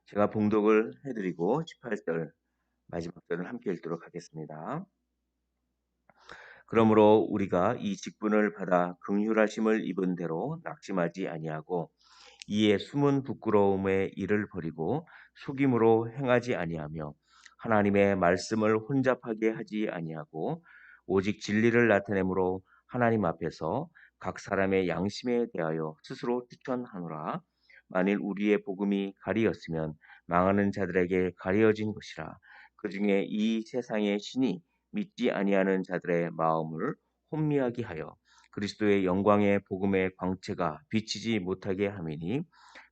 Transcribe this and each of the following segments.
제가 봉독을 해드리고 18절 마지막 절을 함께 읽도록 하겠습니다. 그러므로 우리가 이 직분을 받아 긍휼하심을 입은 대로 낙심하지 아니하고 이에 숨은 부끄러움의 일을 버리고 속임으로 행하지 아니하며 하나님의 말씀을 혼잡하게 하지 아니하고 오직 진리를 나타내므로 하나님 앞에서 각 사람의 양심에 대하여 스스로 추천하노라. 만일 우리의 복음이 가리였으면 망하는 자들에게 가려진 것이라. 그 중에 이 세상의 신이 믿지 아니하는 자들의 마음을 혼미하게 하여 그리스도의 영광의 복음의 광채가 비치지 못하게 함이니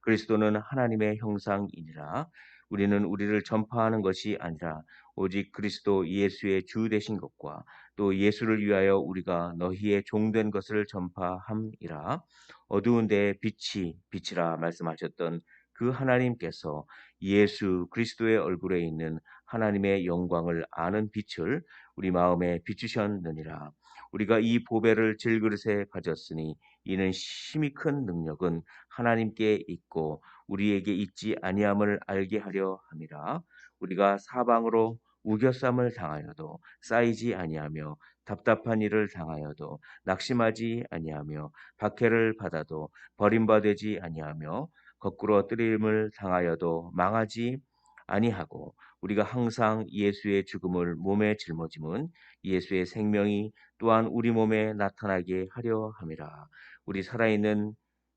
그리스도는 하나님의 형상이니라. 우리는 우리를 전파하는 것이 아니라 오직 그리스도 예수의 주 되신 것과 또 예수를 위하여 우리가 너희의 종된 것을 전파함이라. 어두운 데에 빛이 빛이라 말씀하셨던 그 하나님께서 예수 그리스도의 얼굴에 있는 하나님의 영광을 아는 빛을 우리 마음에 비추셨느니라. 우리가 이 보배를 질그릇에 가졌으니 이는 심히 큰 능력은 하나님께 있고 우리에게 있지 아니함을 알게 하려 함이라. 우리가 사방으로 우겨쌈을 당하여도 쌓이지 아니하며 답답한 일을 당하여도 낙심하지 아니하며 박해를 받아도 버림받지 아니하며 거꾸로 뜨림을 당하여도 망하지 아니하고 우리가 항상 예수의 죽음을 몸에 짊어짐은 예수의 생명이 또한 우리 몸에 나타나게 하려 함이라. 우리 살아있는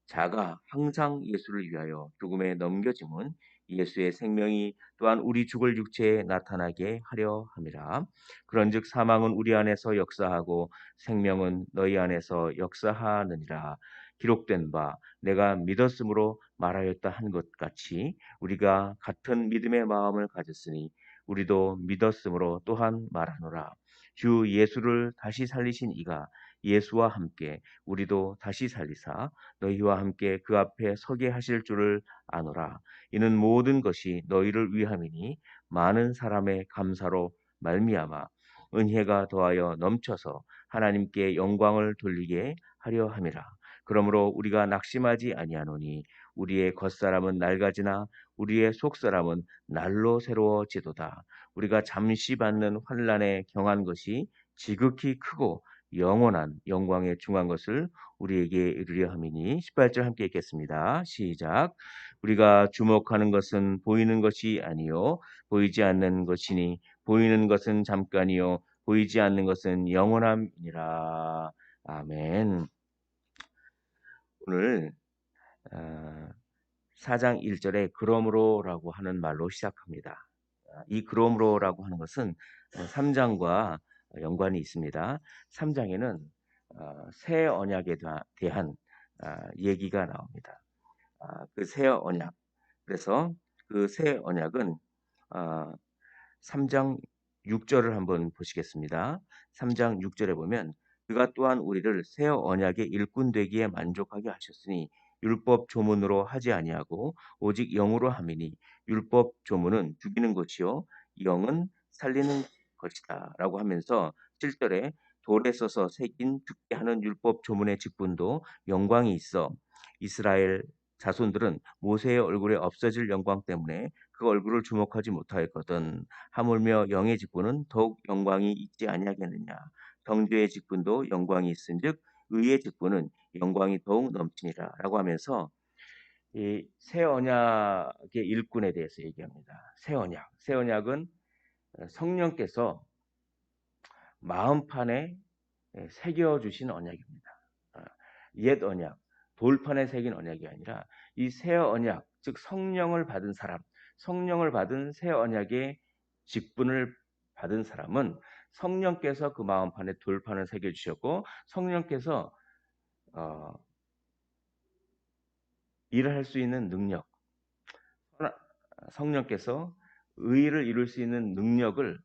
자가 항상 예수를 위하여 죽음에 넘겨짐은 예수의 생명이 또한 우리 죽을 육체에 나타나게 하려 함이라. 그런즉 사망은 우리 안에서 역사하고 생명은 너희 안에서 역사하느니라. 기록된 바 내가 믿었으므로 말하였다 한 것 같이 우리가 같은 믿음의 마음을 가졌으니 우리도 믿었으므로 또한 말하노라. 주 예수를 다시 살리신 이가 예수와 함께 우리도 다시 살리사 너희와 함께 그 앞에 서게 하실 줄을 아노라. 이는 모든 것이 너희를 위함이니 많은 사람의 감사로 말미암아 은혜가 더하여 넘쳐서 하나님께 영광을 돌리게 하려 함이라. 그러므로 우리가 낙심하지 아니하노니 우리의 겉사람은 낡아지나 우리의 속사람은 날로 새로워지도다. 우리가 잠시 받는 환난에 경한 것이 지극히 크고 영원한 영광에 중한 것을 우리에게 이루려 함이니 18절 함께 읽겠습니다. 시작. 우리가 주목하는 것은 보이는 것이 아니요 보이지 않는 것이니 보이는 것은 잠깐이요 보이지 않는 것은 영원함이니라. 아멘. 오늘 4장 1절에 그러므로라고 하는 말로 시작합니다. 이 그러므로라고 하는 것은 3장과 연관이 있습니다. 3장에는 새 언약에 대한 얘기가 나옵니다. 그 새 언약. 그래서 그 새 언약은 3장 6절을 한번 보시겠습니다. 3장 6절에 보면 그가 또한 우리를 새 언약의 일꾼 되기에 만족하게 하셨으니 율법 조문으로 하지 아니하고 오직 영으로 함이니 율법 조문은 죽이는 것이요 영은 살리는 것이다라고 하면서 7절에 돌에 써서 새긴 죽게 하는 율법 조문의 직분도 영광이 있어 이스라엘 자손들은 모세의 얼굴에 없어질 영광 때문에 그 얼굴을 주목하지 못하였거든. 하물며 영의 직분은 더욱 영광이 있지 아니하겠느냐. 정죄의 직분도 영광이 있은즉 의의 직분은 영광이 더욱 넘치니라라고 하면서 이 새 언약의 일꾼에 대해서 얘기합니다. 새 언약. 새 언약은 성령께서 마음판에 새겨 주신 언약입니다. 아, 옛 언약, 돌판에 새긴 언약이 아니라 이 새 언약, 즉 성령을 받은 사람, 성령을 받은 새 언약의 직분을 받은 사람은 성령께서 그 마음판에 돌판을 새겨 주셨고 성령께서 어, 일을 할 수 있는 능력, 성령께서 의를 이룰 수 있는 능력을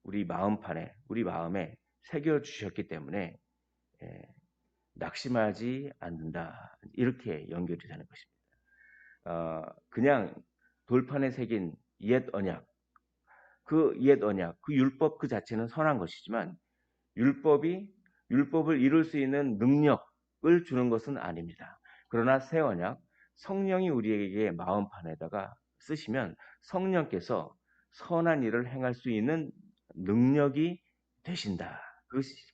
우리 마음판에, 우리 마음에 새겨 주셨기 때문에 낙심하지 않는다. 이렇게 연결이 되는 것입니다. 그냥 돌판에 새긴 옛 언약, 그 옛 언약, 그 율법 그 자체는 선한 것이지만 율법을 이룰 수 있는 능력을 주는 것은 아닙니다. 그러나 새 언약, 성령이 우리에게 마음판에다가 쓰시면 성령께서 선한 일을 행할 수 있는 능력이 되신다.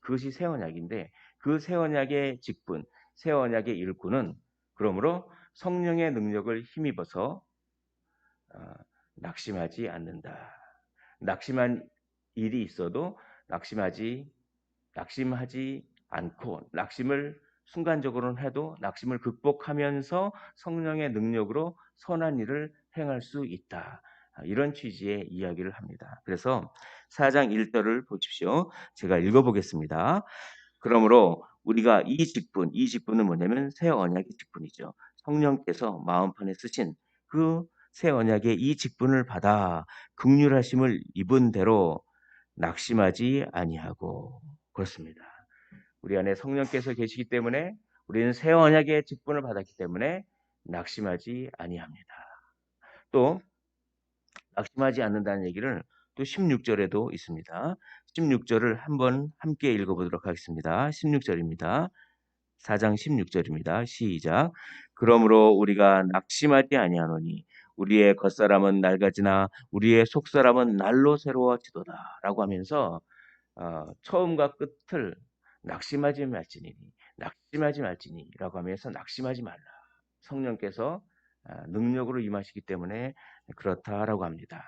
그것이 새 언약인데 그 새 언약의 직분, 새 언약의 일꾼은 그러므로 성령의 능력을 힘입어서 어, 낙심하지 않는다. 낙심한 일이 있어도 낙심하지 않고 낙심을 순간적으로는 해도 낙심을 극복하면서 성령의 능력으로 선한 일을 행할 수 있다. 이런 취지의 이야기를 합니다. 그래서 4장 1절을 보십시오. 제가 읽어보겠습니다. 그러므로 우리가 이 직분은 뭐냐면 새 언약의 직분이죠. 성령께서 마음판에 쓰신 그 새 언약의 이 직분을 받아 긍휼하심을 입은 대로 낙심하지 아니하고 그렇습니다. 우리 안에 성령께서 계시기 때문에 우리는 새 언약의 직분을 받았기 때문에 낙심하지 아니합니다. 또 낙심하지 않는다는 얘기를 또 16절에도 있습니다. 16절을 한번 함께 읽어보도록 하겠습니다. 16절입니다. 4장 16절입니다. 시작. 그러므로 우리가 낙심하지 아니하노니 우리의 겉사람은 낡아지나 우리의 속사람은 날로 새로워지도다 라고 하면서 처음과 끝을 낙심하지 말지니라고 하면서 낙심하지 말라. 성령께서 능력으로 임하시기 때문에 그렇다라고 합니다.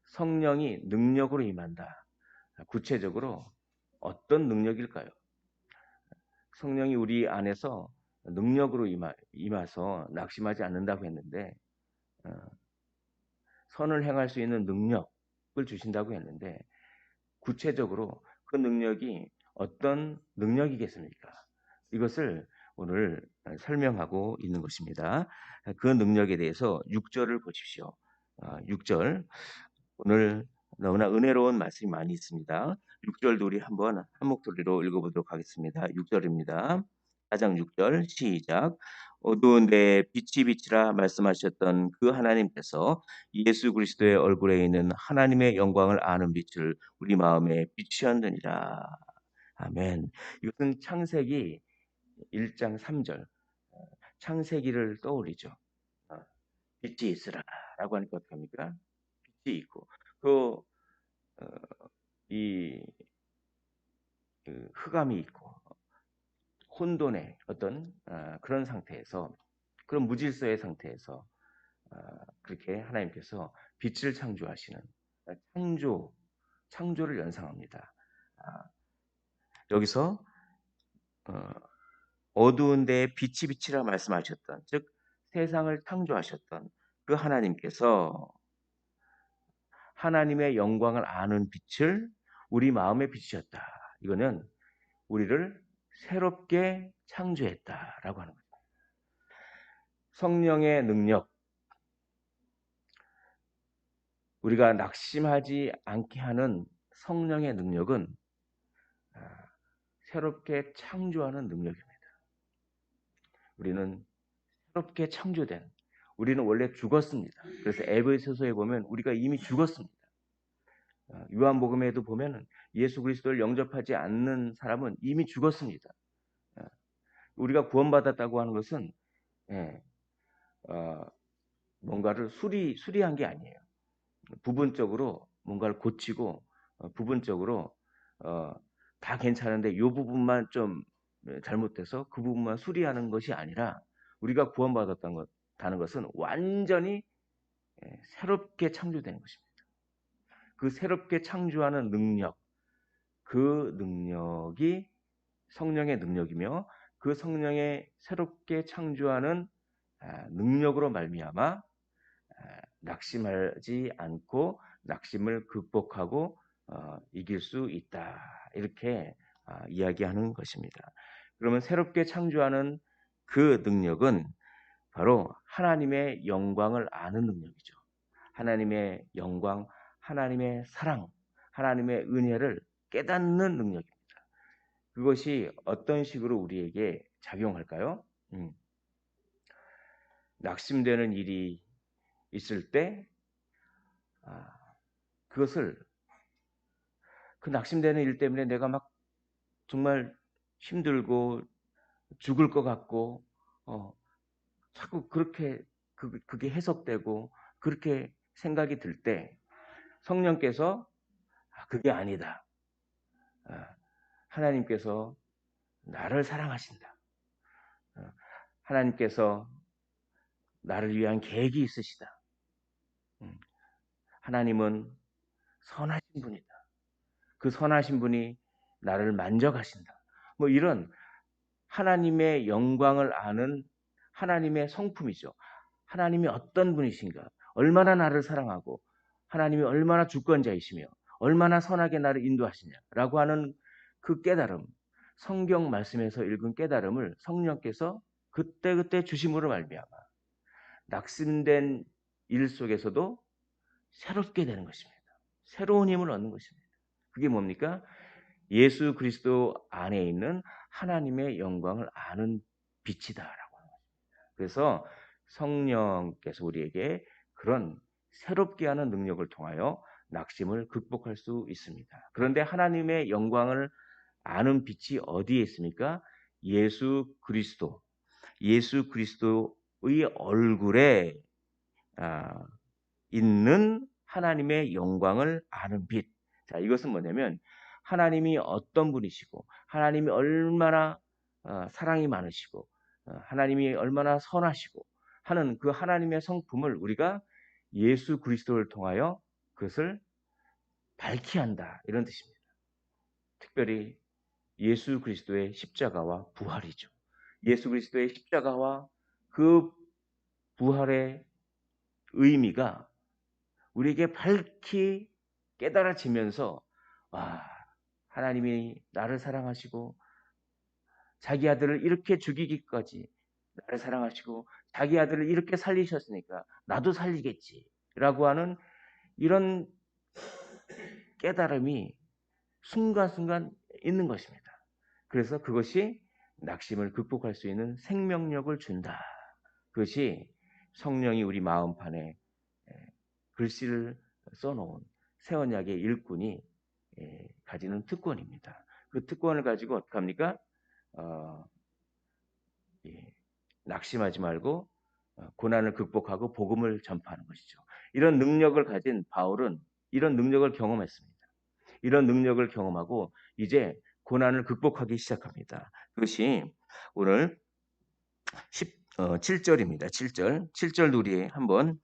성령이 능력으로 임한다. 구체적으로 어떤 능력일까요? 성령이 우리 안에서 능력으로 임해서 낙심하지 않는다고 했는데 어, 선을 행할 수 있는 능력을 주신다고 했는데 구체적으로 그 능력이 어떤 능력이겠습니까? 이것을 오늘 설명하고 있는 것입니다. 그 능력에 대해서 6절을 보십시오. 6절 오늘 너무나 은혜로운 말씀이 많이 있습니다. 6절도 우리 한번 한 목소리로 읽어보도록 하겠습니다. 6절입니다. 4장 6절 시작. 어두운 데에 빛이 비치라 말씀하셨던 그 하나님께서 예수 그리스도의 얼굴에 있는 하나님의 영광을 아는 빛을 우리 마음에 비추었느니라. 아멘. 이것은 창세기 1장 3절 창세기를 떠올리죠. 빛이 있으라라고 하니까 어떡합니까? 빛이 있고 그 이 흑암이 있고 혼돈의 어떤 그런 상태에서 그런 무질서의 상태에서 그렇게 하나님께서 빛을 창조하시는 창조를 연상합니다. 여기서 어두운 데에 빛이 비치라 말씀하셨던 즉 세상을 창조하셨던 그 하나님께서 하나님의 영광을 아는 빛을 우리 마음에 비추셨다. 이거는 우리를 새롭게 창조했다라고 하는 거죠. 성령의 능력, 우리가 낙심하지 않게 하는 성령의 능력은 새롭게 창조하는 능력입니다. 우리는 새롭게 창조된, 우리는 원래 죽었습니다. 그래서 에베소서에 보면 우리가 이미 죽었습니다. 요한복음에도 보면 예수 그리스도를 영접하지 않는 사람은 이미 죽었습니다. 우리가 구원받았다고 하는 것은 뭔가를 수리한 게 아니에요. 부분적으로 뭔가를 고치고 부분적으로 다 괜찮은데 이 부분만 좀 잘못돼서 그 부분만 수리하는 것이 아니라 우리가 구원받았다는 것은 완전히 새롭게 창조되는 것입니다. 그 새롭게 창조하는 능력, 그 능력이 성령의 능력이며 그 성령의 새롭게 창조하는 능력으로 말미암아 낙심하지 않고 낙심을 극복하고 이길 수 있다. 이렇게 이야기하는 것입니다. 그러면 새롭게 창조하는 그 능력은 바로 하나님의 영광을 아는 능력이죠. 하나님의 영광, 하나님의 사랑, 하나님의 은혜를 깨닫는 능력입니다. 그것이 어떤 식으로 우리에게 작용할까요? 낙심되는 일이 있을 때 그것을 그 낙심되는 일 때문에 내가 막 정말 힘들고 죽을 것 같고 자꾸 그렇게 그게 해석되고 그렇게 생각이 들 때 성령께서 그게 아니다. 하나님께서 나를 사랑하신다. 하나님께서 나를 위한 계획이 있으시다. 하나님은 선하신 분이다. 그 선하신 분이 나를 만져가신다. 뭐 이런 하나님의 영광을 아는 하나님의 성품이죠. 하나님이 어떤 분이신가, 얼마나 나를 사랑하고 하나님이 얼마나 주권자이시며 얼마나 선하게 나를 인도하시냐라고 하는 그 깨달음, 성경 말씀에서 읽은 깨달음을 성령께서 그때그때 주심으로 말미암아 낙심된 일 속에서도 새롭게 되는 것입니다. 새로운 힘을 얻는 것입니다. 그게 뭡니까? 예수 그리스도 안에 있는 하나님의 영광을 아는 빛이다라고 하는 거죠. 그래서 성령께서 우리에게 그런 새롭게 하는 능력을 통하여 낙심을 극복할 수 있습니다. 그런데 하나님의 영광을 아는 빛이 어디에 있습니까? 예수 그리스도, 예수 그리스도의 얼굴에 있는 하나님의 영광을 아는 빛. 자, 이것은 뭐냐면 하나님이 어떤 분이시고 하나님이 얼마나 사랑이 많으시고 하나님이 얼마나 선하시고 하는 그 하나님의 성품을 우리가 예수 그리스도를 통하여 그것을 밝히 한다. 이런 뜻입니다. 특별히 예수 그리스도의 십자가와 부활이죠. 예수 그리스도의 십자가와 그 부활의 의미가 우리에게 밝히 깨달아지면서 와, 하나님이 나를 사랑하시고 자기 아들을 이렇게 죽이기까지 나를 사랑하시고 자기 아들을 이렇게 살리셨으니까 나도 살리겠지라고 하는 이런 깨달음이 순간순간 있는 것입니다. 그래서 그것이 낙심을 극복할 수 있는 생명력을 준다. 그것이 성령이 우리 마음판에 글씨를 써놓은 새 언약의 일꾼이 가지는 특권입니다. 그 특권을 가지고 어떡합니까? 낙심하지 말고 고난을 극복하고 복음을 전파하는 것이죠. 이런 능력을 가진 바울은 이런 능력을 경험했습니다. 이런 능력을 경험하고 이제 고난을 극복하기 시작합니다. 그것이 오늘 7절입니다. 7절. 7절 우리 한번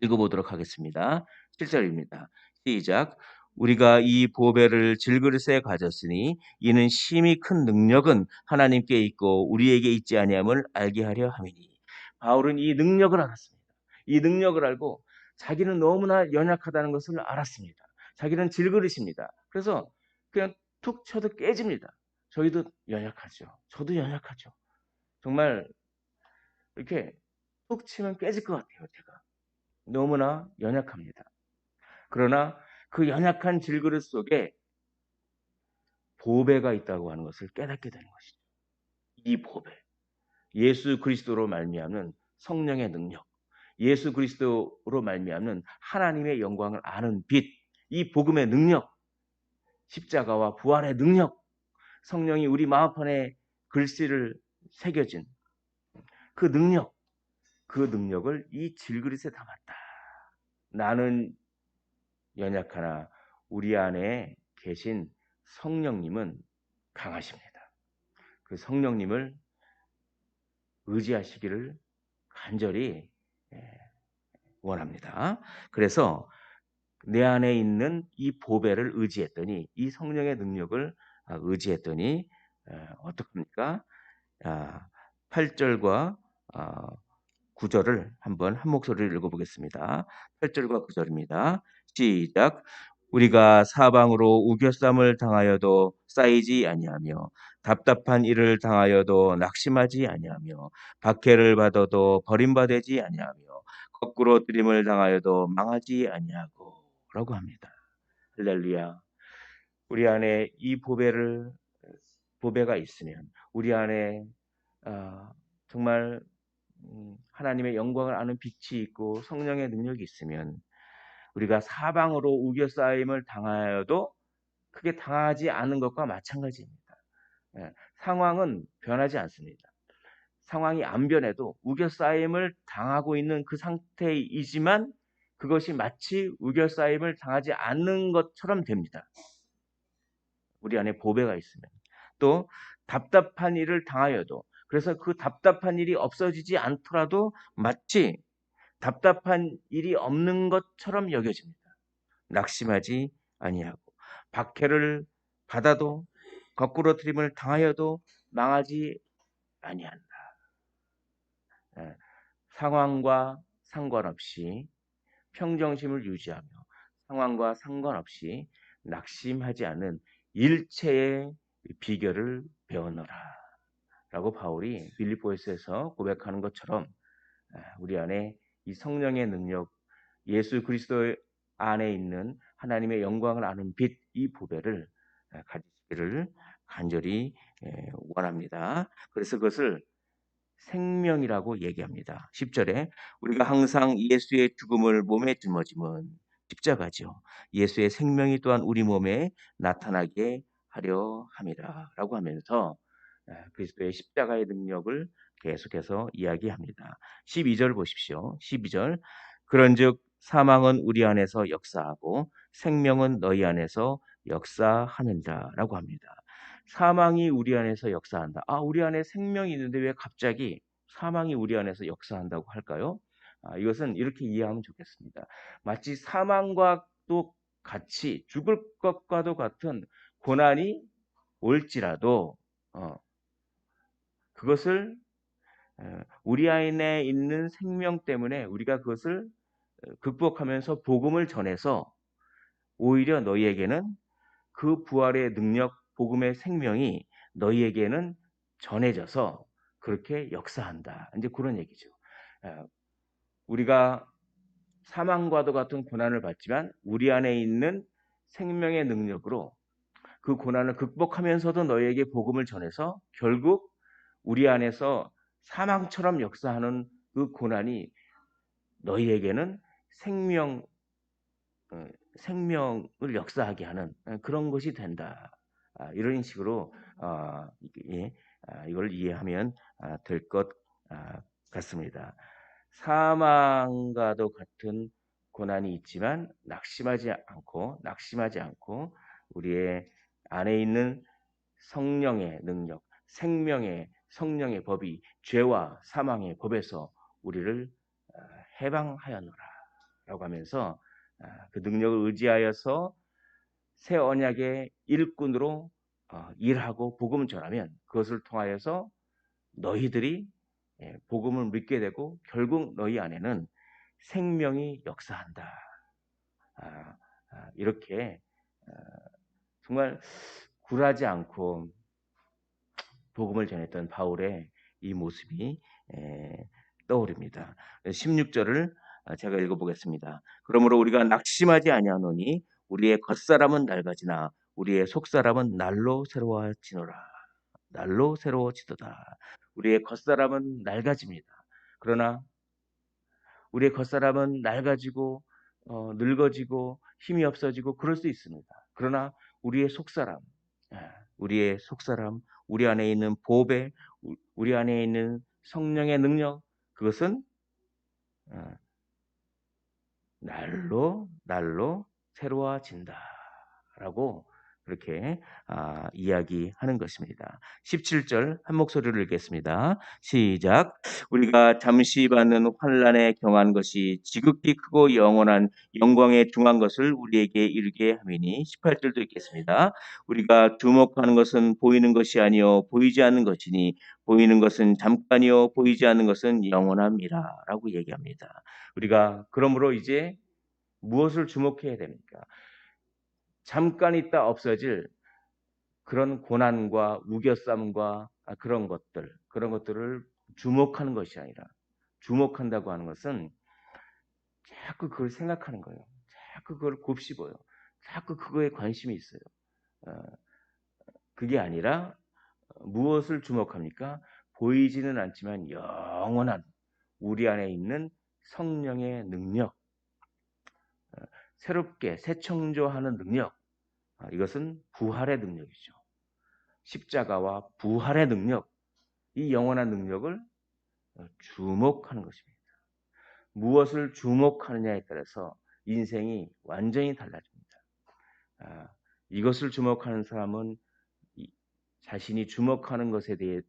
읽어보도록 하겠습니다. 7절입니다. 시작. 우리가 이 보배를 질그릇에 가졌으니 이는 심히 큰 능력은 하나님께 있고 우리에게 있지 아니함을 알게 하려 함이니. 바울은 이 능력을 알았습니다. 이 능력을 알고 자기는 너무나 연약하다는 것을 알았습니다. 자기는 질그릇입니다. 그래서 그냥 툭 쳐도 깨집니다. 저희도 연약하죠. 저도 연약하죠. 정말 이렇게 툭 치면 깨질 것 같아요. 제가 너무나 연약합니다. 그러나 그 연약한 질그릇 속에 보배가 있다고 하는 것을 깨닫게 되는 것이죠. 이 보배, 예수 그리스도로 말미암는 성령의 능력, 예수 그리스도로 말미암는 하나님의 영광을 아는 빛, 이 복음의 능력, 십자가와 부활의 능력, 성령이 우리 마음판에 글씨를 새겨진 그 능력, 그 능력을 이 질그릇에 담았다. 나는 연약하나 우리 안에 계신 성령님은 강하십니다. 그 성령님을 의지하시기를 간절히 원합니다. 그래서 내 안에 있는 이 보배를 의지했더니 이 성령의 능력을 의지했더니 어떻습니까? 8절과 9절을 한번 한 목소리를 읽어보겠습니다. 8절과 9절입니다. 시작. 우리가 사방으로 우겨쌈을 당하여도 쌓이지 아니하며 답답한 일을 당하여도 낙심하지 아니하며 박해를 받아도 버림받지 아니하며 거꾸로 들임을 당하여도 망하지 아니하고 라고 합니다. 할렐루야. 우리 안에 이 보배가 있으면 우리 안에 정말 하나님의 영광을 아는 빛이 있고 성령의 능력이 있으면 우리가 사방으로 우겨싸임을 당하여도 크게 당하지 않은 것과 마찬가지입니다. 상황은 변하지 않습니다. 상황이 안 변해도 우겨싸임을 당하고 있는 그 상태이지만 그것이 마치 우겨싸임을 당하지 않는 것처럼 됩니다. 우리 안에 보배가 있으면. 또 답답한 일을 당하여도, 그래서 그 답답한 일이 없어지지 않더라도 마치 답답한 일이 없는 것처럼 여겨집니다. 낙심하지 아니하고, 박해를 받아도, 거꾸러뜨림을 당하여도 망하지 아니한다. 상황과 상관없이 평정심을 유지하며 상황과 상관없이 낙심하지 않는 일체의 비결을 배워너라 라고 바울이 빌립보에서 고백하는 것처럼 우리 안에 이 성령의 능력, 예수 그리스도 안에 있는 하나님의 영광을 아는 빛, 이 보배를 가지기를 간절히 원합니다. 그래서 그것을 생명이라고 얘기합니다. 10절에 우리가 항상 예수의 죽음을 몸에 짊어짐은 십자가죠. 예수의 생명이 또한 우리 몸에 나타나게 하려 함이라 라고 하면서 그리스도의 십자가의 능력을 계속해서 이야기합니다. 12절 보십시오. 12절 그런즉 사망은 우리 안에서 역사하고 생명은 너희 안에서 역사하느니라 라고 합니다. 사망이 우리 안에서 역사한다. 우리 안에 생명이 있는데 왜 갑자기 사망이 우리 안에서 역사한다고 할까요? 이것은 이렇게 이해하면 좋겠습니다. 마치 사망과도 같이 죽을 것과도 같은 고난이 올지라도 그것을 우리 안에 있는 생명 때문에 우리가 그것을 극복하면서 복음을 전해서 오히려 너희에게는 그 부활의 능력, 복음의 생명이 너희에게는 전해져서 그렇게 역사한다. 이제 그런 얘기죠. 우리가 사망과도 같은 고난을 받지만 우리 안에 있는 생명의 능력으로 그 고난을 극복하면서도 너희에게 복음을 전해서 결국 우리 안에서 사망처럼 역사하는 그 고난이 너희에게는 생명을 역사하게 하는 그런 것이 된다. 이런 식으로 이걸 이해하면 될 것 같습니다. 사망과도 같은 고난이 있지만 낙심하지 않고 우리의 안에 있는 성령의 능력, 생명의 성령의 법이 죄와 사망의 법에서 우리를 해방하였노라라고 하면서 그 능력을 의지하여서 새 언약의 일꾼으로 일하고 복음을 전하면 그것을 통하여서 너희들이 복음을 믿게 되고 결국 너희 안에는 생명이 역사한다. 이렇게 정말 굴하지 않고 복음을 전했던 바울의 이 모습이 떠오릅니다. 16절을 제가 읽어보겠습니다. 그러므로 우리가 낙심하지 아니하노니 우리의 겉사람은 낡아지나 우리의 속사람은 날로 새로워지노라. 날로 새로워지도다. 우리의 겉사람은 낡아집니다. 그러나 우리의 겉사람은 낡아지고 늙어지고 힘이 없어지고 그럴 수 있습니다. 그러나 우리의 속사람, 우리 안에 있는 보배, 우리 안에 있는 성령의 능력, 그것은 날로 새로워진다라고 그렇게 이야기하는 것입니다. 17절 한 목소리를 읽겠습니다. 시작. 우리가 잠시 받는 환난에 경한 것이 지극히 크고 영원한 영광에 중한 것을 우리에게 이르게 함이니 18절도 읽겠습니다. 우리가 주목하는 것은 보이는 것이 아니요 보이지 않는 것이니 보이는 것은 잠깐이요 보이지 않는 것은 영원함이라라고 얘기합니다. 우리가 그러므로 이제 무엇을 주목해야 됩니까? 잠깐 있다 없어질 그런 고난과 우겨쌈과 그런 것들을 주목하는 것이 아니라 주목한다고 하는 것은 자꾸 그걸 생각하는 거예요. 자꾸 그걸 곱씹어요. 자꾸 그거에 관심이 있어요. 그게 아니라 무엇을 주목합니까? 보이지는 않지만 영원한 우리 안에 있는 성령의 능력, 새롭게 새 창조하는 능력, 이것은 부활의 능력이죠. 십자가와 부활의 능력, 이 영원한 능력을 주목하는 것입니다. 무엇을 주목하느냐에 따라서 인생이 완전히 달라집니다. 이것을 주목하는 사람은 자신이 주목하는 것에 대해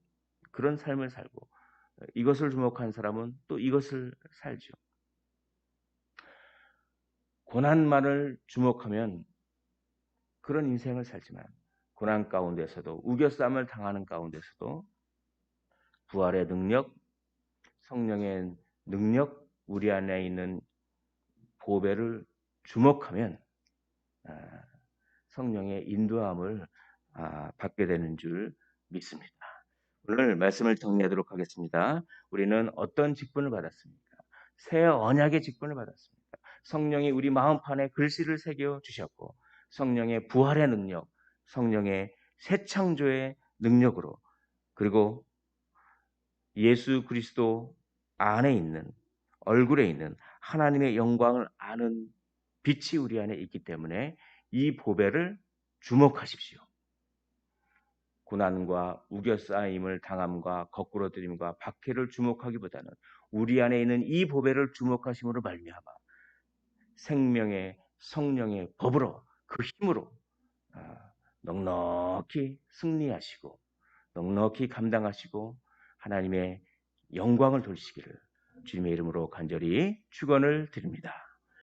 그런 삶을 살고, 이것을 주목하는 사람은 또 이것을 살죠. 고난만을 주목하면 그런 인생을 살지만, 고난 가운데서도, 우겨쌈을 당하는 가운데서도 부활의 능력, 성령의 능력, 우리 안에 있는 보배를 주목하면 성령의 인도함을 받게 되는 줄 믿습니다. 오늘 말씀을 정리하도록 하겠습니다. 우리는 어떤 직분을 받았습니까? 새 언약의 직분을 받았습니다. 성령이 우리 마음판에 글씨를 새겨 주셨고, 성령의 부활의 능력, 성령의 새 창조의 능력으로, 그리고 예수 그리스도 안에 있는, 얼굴에 있는 하나님의 영광을 아는 빛이 우리 안에 있기 때문에 이 보배를 주목하십시오. 고난과 우겨싸임을 당함과 거꾸러뜨림과 박해를 주목하기보다는 우리 안에 있는 이 보배를 주목하심으로 말미암아 생명의 성령의 법으로, 그 힘으로 넉넉히 승리하시고 넉넉히 감당하시고 하나님의 영광을 돌리시기를 주님의 이름으로 간절히 축원을 드립니다.